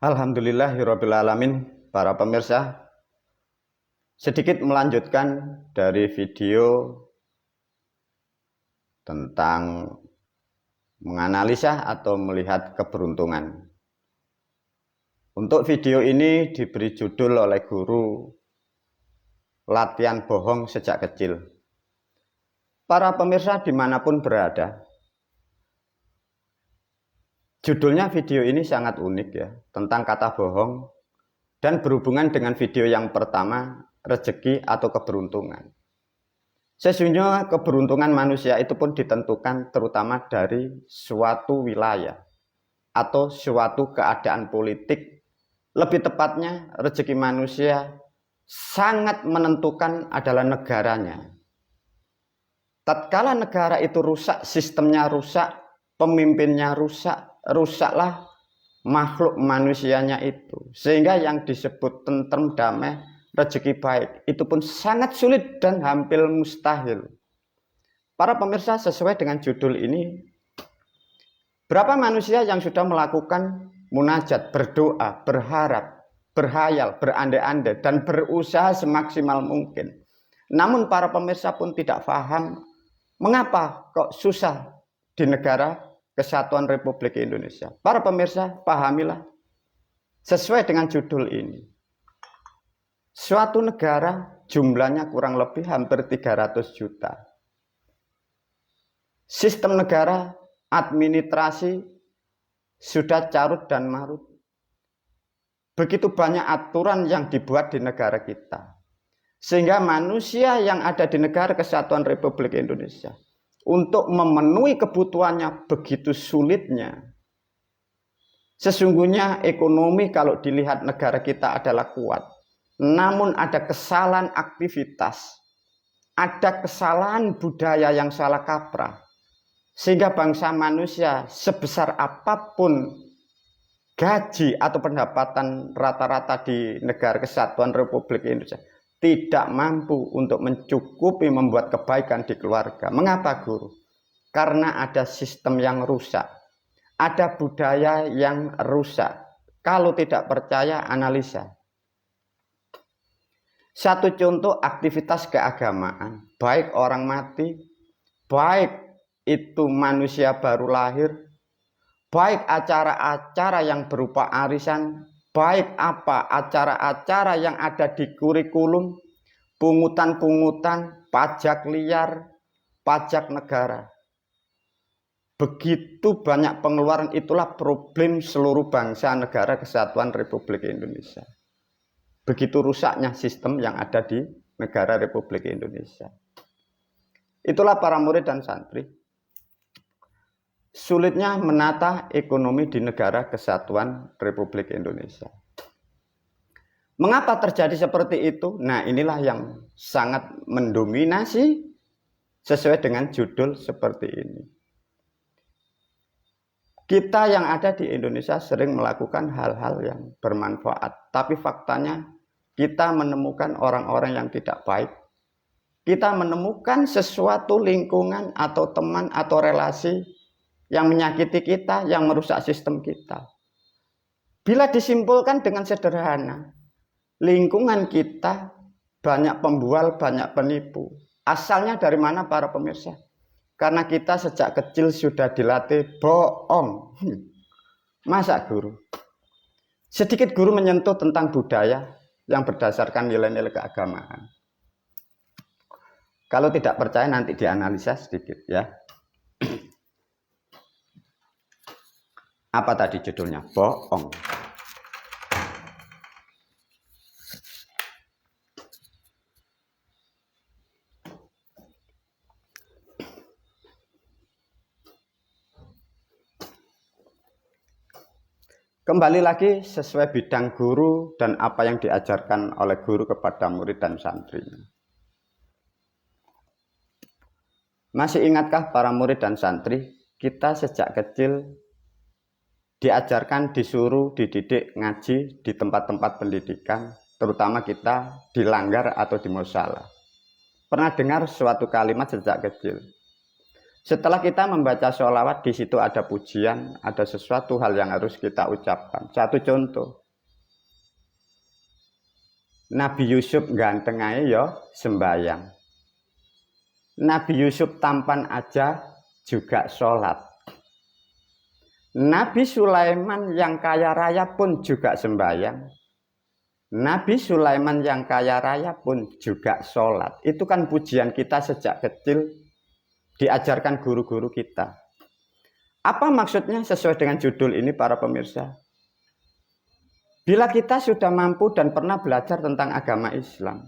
Alhamdulillahirabbil alamin. Para pemirsa, sedikit melanjutkan dari video tentang menganalisa atau melihat keberuntungan. Untuk video ini diberi judul oleh guru latihan bohong sejak kecil. Para pemirsa dimanapun berada, judulnya video ini sangat unik ya, tentang kata bohong dan berhubungan dengan video yang pertama, rezeki atau keberuntungan. Sesungguhnya keberuntungan manusia itu pun ditentukan terutama dari suatu wilayah atau suatu keadaan politik. Lebih tepatnya rezeki manusia sangat menentukan adalah negaranya. Tatkala negara itu rusak, sistemnya rusak, pemimpinnya rusak, rusaklah makhluk manusianya itu. Sehingga yang disebut tentrem, damai, rezeki baik itu pun sangat sulit dan hampir mustahil. Para pemirsa, sesuai dengan judul ini, berapa manusia yang sudah melakukan munajat, berdoa, berharap, berhayal, berandai-andai dan berusaha semaksimal mungkin. Namun para pemirsa pun tidak paham mengapa kok susah di negara Kesatuan Republik Indonesia. Para pemirsa, pahamilah sesuai dengan judul ini. Suatu negara jumlahnya kurang lebih hampir 300 juta. Sistem negara, administrasi sudah carut dan marut. Begitu banyak aturan yang dibuat di negara kita. Sehingga manusia yang ada di negara Kesatuan Republik Indonesia untuk memenuhi kebutuhannya begitu sulitnya. Sesungguhnya ekonomi kalau dilihat negara kita adalah kuat. Namun ada kesalahan aktivitas, ada kesalahan budaya yang salah kaprah. Sehingga bangsa manusia sebesar apapun gaji atau pendapatan rata-rata di negara Kesatuan Republik Indonesia tidak mampu untuk mencukupi membuat kebaikan di keluarga. Mengapa, Guru? Karena ada sistem yang rusak. Ada budaya yang rusak. Kalau tidak percaya, analisa. Satu contoh aktivitas keagamaan. Baik orang mati, baik itu manusia baru lahir, baik acara-acara yang berupa arisan, baik apa acara-acara yang ada di kurikulum, pungutan-pungutan, pajak liar, pajak negara. Begitu banyak pengeluaran, itulah problem seluruh bangsa negara Kesatuan Republik Indonesia. Begitu rusaknya sistem yang ada di negara Republik Indonesia. Itulah para murid dan santri. Sulitnya menata ekonomi di negara Kesatuan Republik Indonesia. Mengapa terjadi seperti itu? Nah, inilah yang sangat mendominasi sesuai dengan judul seperti ini. Kita yang ada di Indonesia sering melakukan hal-hal yang bermanfaat, tapi faktanya kita menemukan orang-orang yang tidak baik. Kita menemukan sesuatu lingkungan atau teman atau relasi yang menyakiti kita, yang merusak sistem kita. Bila disimpulkan dengan sederhana, lingkungan kita banyak pembual, banyak penipu. Asalnya dari mana para pemirsa? Karena kita sejak kecil sudah dilatih bohong. Masa, Guru? Sedikit Guru menyentuh tentang budaya yang berdasarkan nilai-nilai keagamaan. Kalau tidak percaya nanti dianalisa sedikit ya. Apa tadi judulnya? Bohong. Kembali lagi sesuai bidang guru dan apa yang diajarkan oleh guru kepada murid dan santrinya. Masih ingatkah para murid dan santri, kita sejak kecil diajarkan, disuruh, dididik, ngaji di tempat-tempat pendidikan, terutama kita di langgar atau di musala. Pernah dengar suatu kalimat sejak kecil? Setelah kita membaca sholawat, di situ ada pujian, ada sesuatu hal yang harus kita ucapkan. Satu contoh, Nabi Yusuf ganteng aja ya sembayang. Nabi Yusuf tampan aja juga sholat. Nabi Sulaiman yang kaya raya pun juga sembayang. Nabi Sulaiman yang kaya raya pun juga sholat. Itu kan pujian kita sejak kecil, diajarkan guru-guru kita. Apa maksudnya sesuai dengan judul ini para pemirsa? Bila kita sudah mampu dan pernah belajar tentang agama Islam,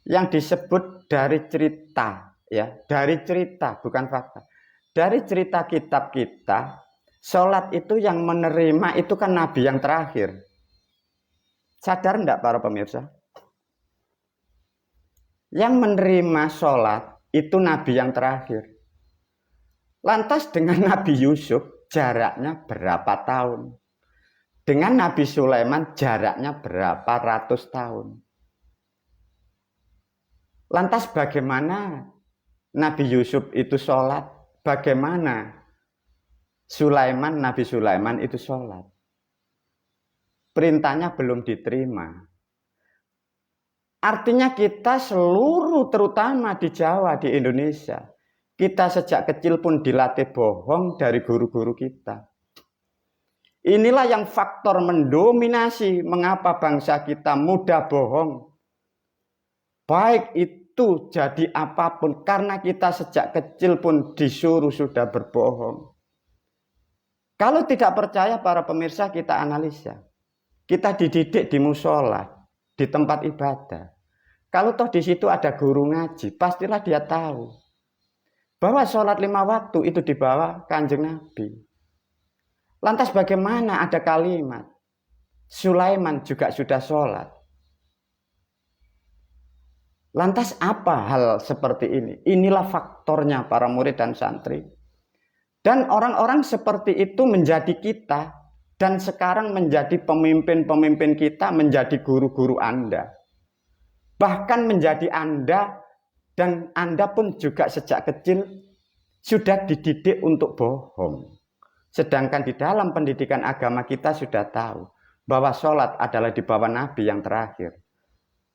yang disebut dari cerita, ya, dari cerita bukan fakta. Dari cerita kitab kita, sholat itu yang menerima itu kan Nabi yang terakhir. Sadar enggak para pemirsa? Yang menerima sholat itu Nabi yang terakhir. Lantas dengan Nabi Yusuf jaraknya berapa tahun? Dengan Nabi Sulaiman jaraknya berapa ratus tahun? Lantas bagaimana Nabi Yusuf itu sholat? Bagaimana Nabi Sulaiman itu sholat? Perintahnya belum diterima. Artinya kita seluruh, terutama di Jawa, di Indonesia, kita sejak kecil pun dilatih bohong dari guru-guru kita. Inilah yang faktor mendominasi mengapa bangsa kita mudah bohong. Baik itu jadi apapun, karena kita sejak kecil pun disuruh sudah berbohong. Kalau tidak percaya para pemirsa, kita analisa. Kita dididik di musola, di tempat ibadah. Kalau toh di situ ada guru ngaji, pastilah dia tahu bahwa sholat 5 waktu itu dibawa Kanjeng Nabi. Lantas bagaimana ada kalimat Sulaiman juga sudah sholat? Lantas apa hal seperti ini? Inilah faktornya para murid dan santri. Dan orang-orang seperti itu menjadi kita. Dan sekarang menjadi pemimpin-pemimpin kita, menjadi guru-guru Anda. Bahkan menjadi Anda, dan Anda pun juga sejak kecil sudah dididik untuk bohong. Sedangkan di dalam pendidikan agama kita sudah tahu bahwa sholat adalah di bawah Nabi yang terakhir.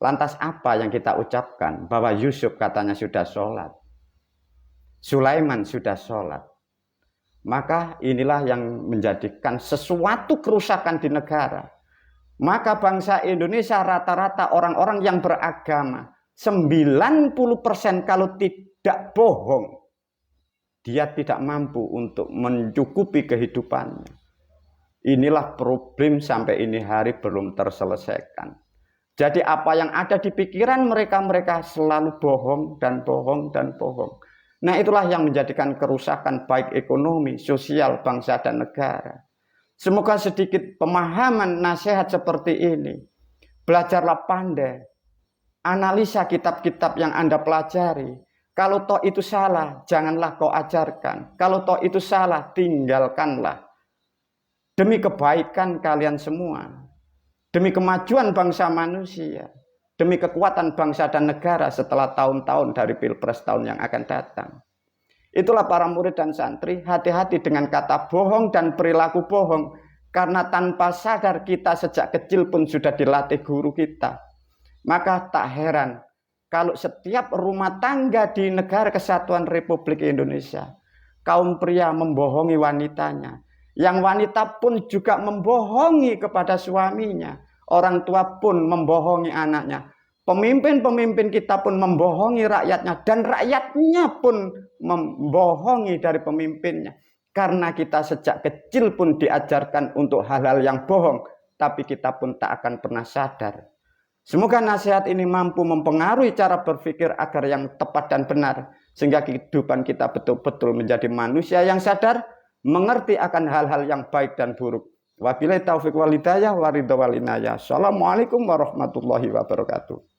Lantas apa yang kita ucapkan? Bahwa Yusuf katanya sudah sholat. Sulaiman sudah sholat. Maka inilah yang menjadikan sesuatu kerusakan di negara. Maka bangsa Indonesia rata-rata orang-orang yang beragama 90% kalau tidak bohong, dia tidak mampu untuk mencukupi kehidupannya. Inilah problem sampai ini hari belum terselesaikan. Jadi apa yang ada di pikiran mereka selalu bohong dan bohong dan bohong. Nah itulah yang menjadikan kerusakan baik ekonomi, sosial, bangsa dan negara. Semoga sedikit pemahaman nasihat seperti ini. Belajarlah pandai. Analisa kitab-kitab yang Anda pelajari. Kalau toh itu salah, janganlah kau ajarkan. Kalau toh itu salah, tinggalkanlah. Demi kebaikan kalian semua. Demi kemajuan bangsa manusia. Demi kekuatan bangsa dan negara setelah tahun-tahun dari Pilpres tahun yang akan datang. Itulah para murid dan santri, hati-hati dengan kata bohong dan perilaku bohong. Karena tanpa sadar kita sejak kecil pun sudah dilatih guru kita. Maka tak heran kalau setiap rumah tangga di negara kesatuan Republik Indonesia, kaum pria membohongi wanitanya. Yang wanita pun juga membohongi kepada suaminya. Orang tua pun membohongi anaknya. Pemimpin-pemimpin kita pun membohongi rakyatnya. Dan rakyatnya pun membohongi dari pemimpinnya. Karena kita sejak kecil pun diajarkan untuk hal-hal yang bohong. Tapi kita pun tak akan pernah sadar. Semoga nasihat ini mampu mempengaruhi cara berpikir agar yang tepat dan benar. Sehingga kehidupan kita betul-betul menjadi manusia yang sadar. Mengerti akan hal-hal yang baik dan buruk. Wabillahi taufiq wal hidayah wa ridha wal inayah. Assalamualaikum warahmatullahi wabarakatuh.